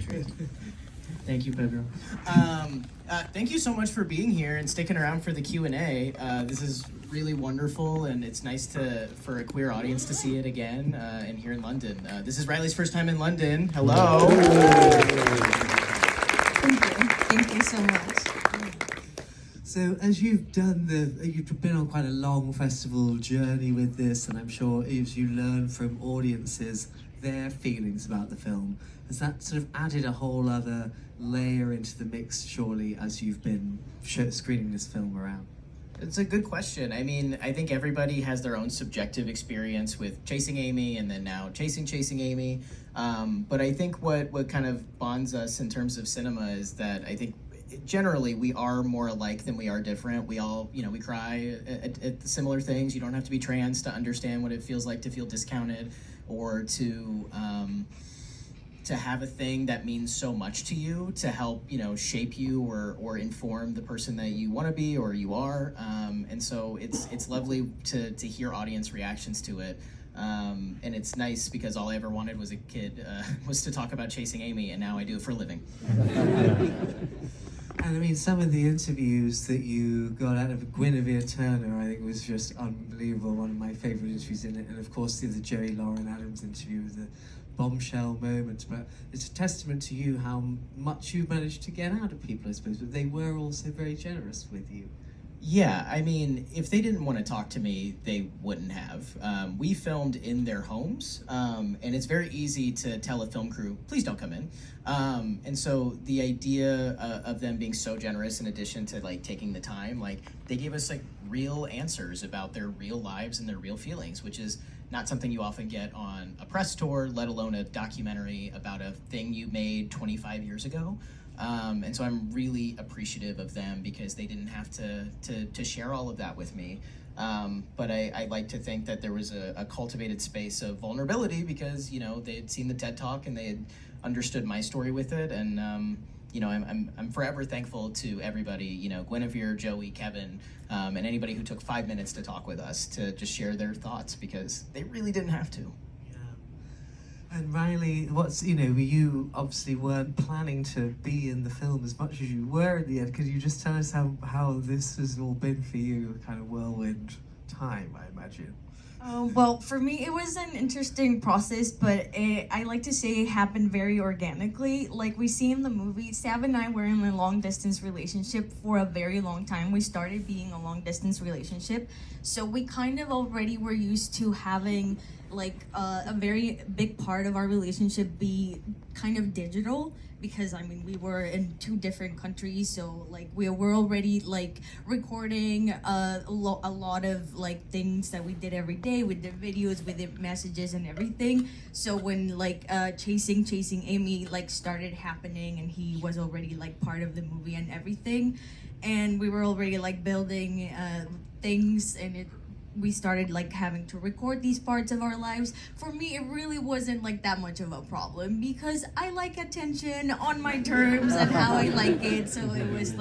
treat. Thank you, Pedro. Thank you so much for being here and sticking around for the Q&A. This is really wonderful, and it's nice for a queer audience to see it again and here in London. This is Riley's first time in London. Hello. Thank you so much. So as you've been on quite a long festival journey with this, and I'm sure as you learn from audiences their feelings about the film, has that sort of added a whole other layer into the mix, surely, as you've been screening this film around? It's a good question. I mean, I think everybody has their own subjective experience with Chasing Amy and then now Chasing Amy. But I think what kind of bonds us in terms of cinema is that I think generally we are more alike than we are different. We all, we cry at similar things. You don't have to be trans to understand what it feels like to feel discounted or to have a thing that means so much to you to help, shape you or inform the person that you want to be or you are. And so it's lovely to hear audience reactions to it. And it's nice because all I ever wanted was a kid was to talk about Chasing Amy, and now I do it for a living. And I mean, some of the interviews that you got out of Guinevere Turner, I think was just unbelievable. One of my favorite interviews in it. And of course, the Jerry Lauren Adams interview with the bombshell moment. But it's a testament to you how much you've managed to get out of people, I suppose. But they were also very generous with you. Yeah, I mean, if they didn't want to talk to me, they wouldn't have. We filmed in their homes, and it's very easy to tell a film crew, please don't come in. And so the idea of them being so generous, in addition to taking the time, they gave us real answers about their real lives and their real feelings, which is not something you often get on a press tour, let alone a documentary about a thing you made 25 years ago. And so I'm really appreciative of them because they didn't have to share all of that with me. But I like to think that there was a cultivated space of vulnerability because, they had seen the TED Talk and they had understood my story with it. And, I'm forever thankful to everybody, Guinevere, Joey, Kevin, and anybody who took 5 minutes to talk with us to just share their thoughts because they really didn't have to. And Riley, you obviously weren't planning to be in the film as much as you were at the end. Could you just tell us how this has all been for you, a kind of whirlwind time, I imagine? Well, for me, it was an interesting process, but I like to say it happened very organically. Like we see in the movie, Sav and I were in a long-distance relationship for a very long time. We started being a long-distance relationship, so we kind of already were used to having a very big part of our relationship be kind of digital because we were in 2 different countries, so we were already recording a lot of things that we did every day. We did videos, we did messages and everything. So when Chasing Amy started happening and he was already part of the movie and everything, and we were already building things, and we started having to record these parts of our lives. For me, it really wasn't that much of a problem because I like attention on my terms and how I like it. So it was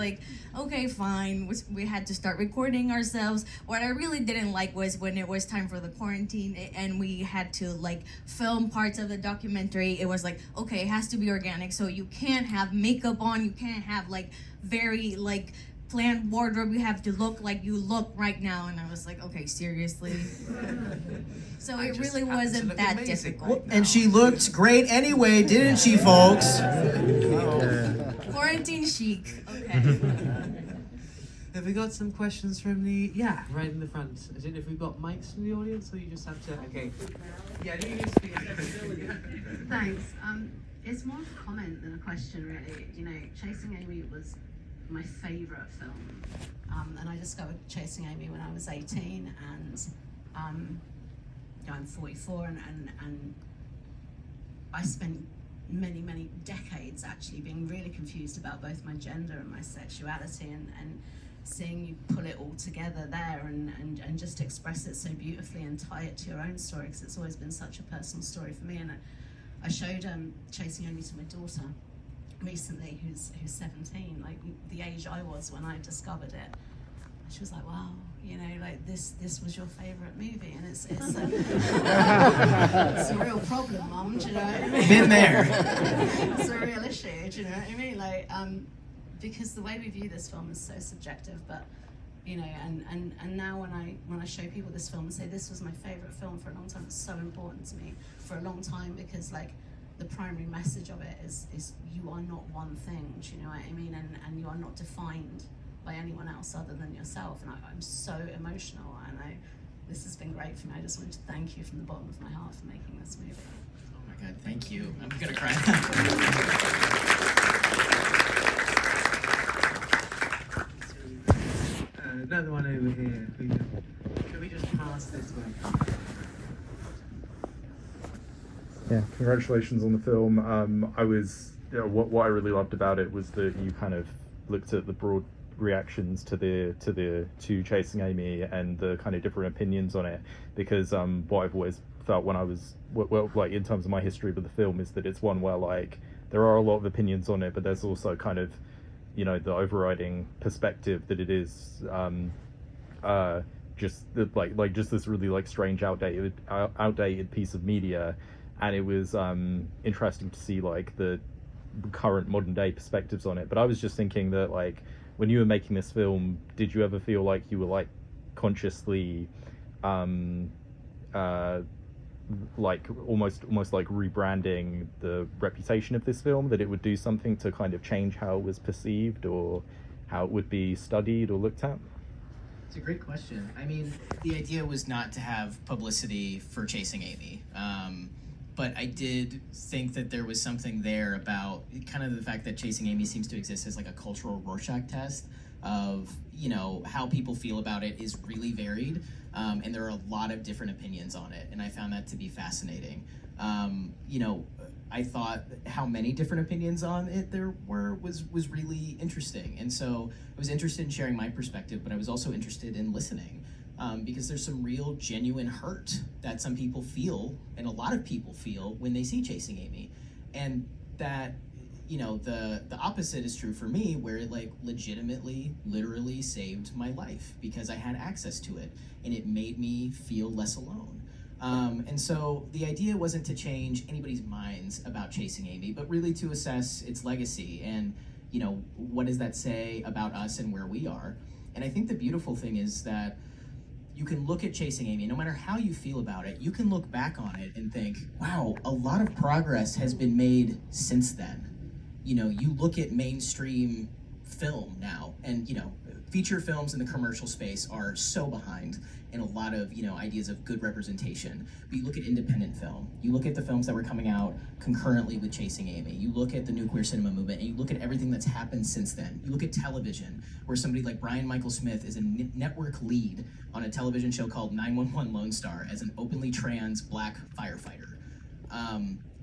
okay, fine. We had to start recording ourselves. What I really didn't like was when it was time for the quarantine and we had to film parts of the documentary. It was okay, it has to be organic. So you can't have makeup on. You can't have very planned wardrobe. You have to look like you look right now. And I was okay, seriously. So it really wasn't that difficult. And she looked great anyway, didn't she, folks? Quarantine chic. Okay. Have we got some questions from right in the front? I don't know if we've got mics from the audience or you just have to, okay. Yeah, you can speak. Thanks. It's more of a comment than a question, really. Chasing Amy was my favourite film, and I discovered Chasing Amy when I was 18, and I'm 44, and I spent many decades actually being really confused about both my gender and my sexuality, and seeing you pull it all together there and just express it so beautifully and tie it to your own story, because it's always been such a personal story for me. And I showed Chasing Amy to my daughter recently, who's 17, the age I was when I discovered it. And she was like, wow, this was your favorite movie, and it's a real problem, Mum, do you know what I mean? Been there. It's a real issue. do you know what I mean? Like, because the way we view this film is so subjective, but you know, and now when I show people this film and say this was my favorite film for a long time, it's so important to me for a long time, because like the primary message of it is you are not one thing, do you know what I mean? And you are not defined by anyone else other than yourself. And I'm so emotional, and this has been great for me. I just wanted to thank you from the bottom of my heart for making this movie. Oh my God, thank you. I'm gonna cry. Another one over here. Can we just pass this way? Yeah, congratulations on the film. What I really loved about it was that you kind of looked at the broad reactions to Chasing Amy and the kind of different opinions on it, because what I've always felt when I was like in terms of my history with the film is that it's one where like there are a lot of opinions on it, but there's also kind of, you know, the overriding perspective that it is just just this really like strange outdated piece of media. And it was interesting to see like the current modern day perspectives on it. But I was just thinking that like when you were making this film, did you ever feel like you were like consciously like almost like rebranding the reputation of this film, that it would do something to kind of change how it was perceived or how it would be studied or looked at? It's a great question. I mean, the idea was not to have publicity for Chasing Amy. But I did think that there was something there about kind of the fact that Chasing Amy seems to exist as like a cultural Rorschach test of, you know, how people feel about it is really varied. And there are a lot of different opinions on it. And I found that to be fascinating. You know, I thought how many different opinions on it there was really interesting. And so I was interested in sharing my perspective, but I was also interested in listening. Because there's some real genuine hurt that some people feel, and a lot of people feel, when they see Chasing Amy. And that, you know, the opposite is true for me, where it like legitimately, literally saved my life because I had access to it, and it made me feel less alone. And so the idea wasn't to change anybody's minds about Chasing Amy, but really to assess its legacy and, you know, what does that say about us and where we are. And I think the beautiful thing is that you can look at Chasing Amy, no matter how you feel about it, you can look back on it and think, wow, a lot of progress has been made since then. You know, you look at mainstream film now, and, you know, feature films in the commercial space are so behind in a lot of, you know, ideas of good representation. But you look at independent film, you look at the films that were coming out concurrently with Chasing Amy, you look at the new queer cinema movement, and you look at everything that's happened since then. You look at television, where somebody like Brian Michael Smith is a network lead on a television show called 911 Lone Star as an openly trans black firefighter.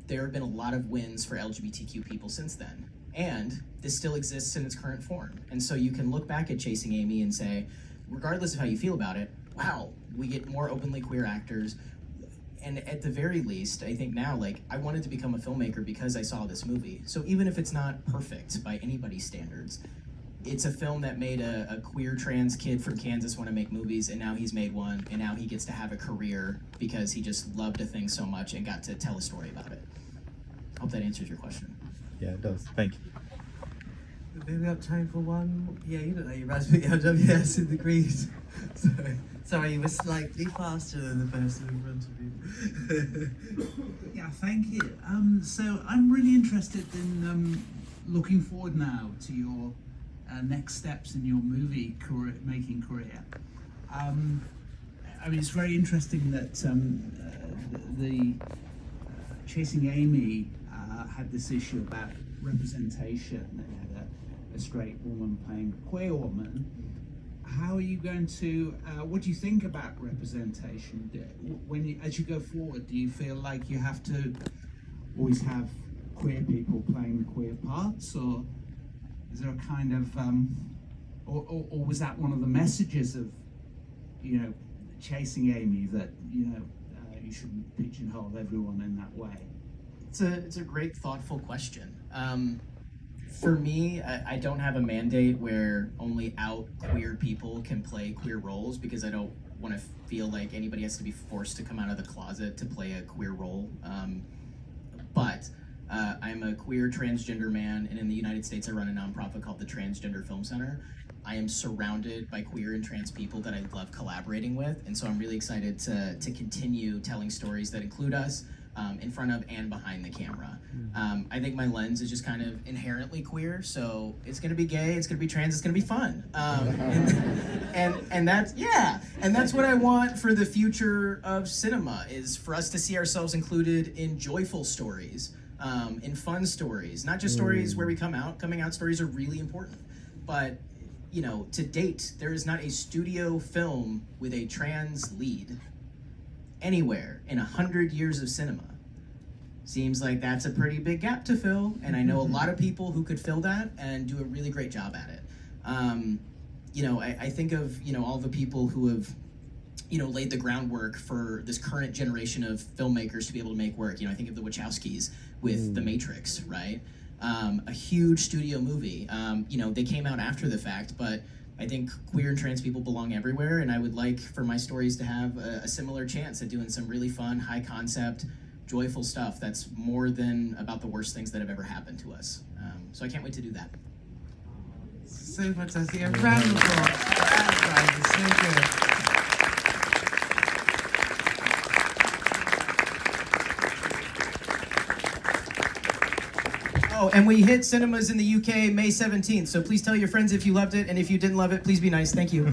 There have been a lot of wins for LGBTQ people since then. And this still exists in its current form. And so you can look back at Chasing Amy and say, regardless of how you feel about it, wow, we get more openly queer actors. And at the very least, I think now, like, I wanted to become a filmmaker because I saw this movie. So even if it's not perfect by anybody's standards, it's a film that made a queer trans kid from Kansas want to make movies, and now he's made one, and now he gets to have a career because he just loved a thing so much and got to tell a story about it. I hope that answers your question. Yeah, it does. Thank you. Maybe we have time for one. Yeah, you look like you're about to put your WS in the grease. Sorry, you were slightly faster than the person in front of you. Yeah, thank you. So I'm really interested in looking forward now to your next steps in your movie making career. I mean, it's very interesting that the Chasing Amy had this issue about representation. They had a straight woman playing a queer woman. How are you going to, what do you think about representation? As you go forward, do you feel like you have to always have queer people playing the queer parts, or is there a kind of, or was that one of the messages of, you know, Chasing Amy, that, you know, you shouldn't pigeonhole everyone in that way? It's a great, thoughtful question. For me, I don't have a mandate where only out queer people can play queer roles, because I don't want to feel like anybody has to be forced to come out of the closet to play a queer role. But I'm a queer transgender man, and in the United States, I run a nonprofit called the Transgender Film Center. I am surrounded by queer and trans people that I love collaborating with, and so I'm really excited to continue telling stories that include us in front of and behind the camera. I think my lens is just kind of inherently queer, so it's gonna be gay, it's gonna be trans, it's gonna be fun. And that's what I want for the future of cinema, is for us to see ourselves included in joyful stories, in fun stories, not just stories where we coming out stories are really important, but you know, to date, there is not a studio film with a trans lead anywhere in 100 years of cinema. Seems like that's a pretty big gap to fill, and I know a lot of people who could fill that and do a really great job at it. You know, I think of, you know, all the people who have, you know, laid the groundwork for this current generation of filmmakers to be able to make work. You know, I think of the Wachowskis with The Matrix, right? A huge studio movie. You know, they came out after the fact, but I think queer and trans people belong everywhere, and I would like for my stories to have a similar chance at doing some really fun, high concept, joyful stuff that's more than about the worst things that have ever happened to us. So I can't wait to do that. So fantastic. A round of applause. That was so good. Oh, and we hit cinemas in the UK May 17th, so please tell your friends if you loved it, and if you didn't love it, please be nice. Thank you.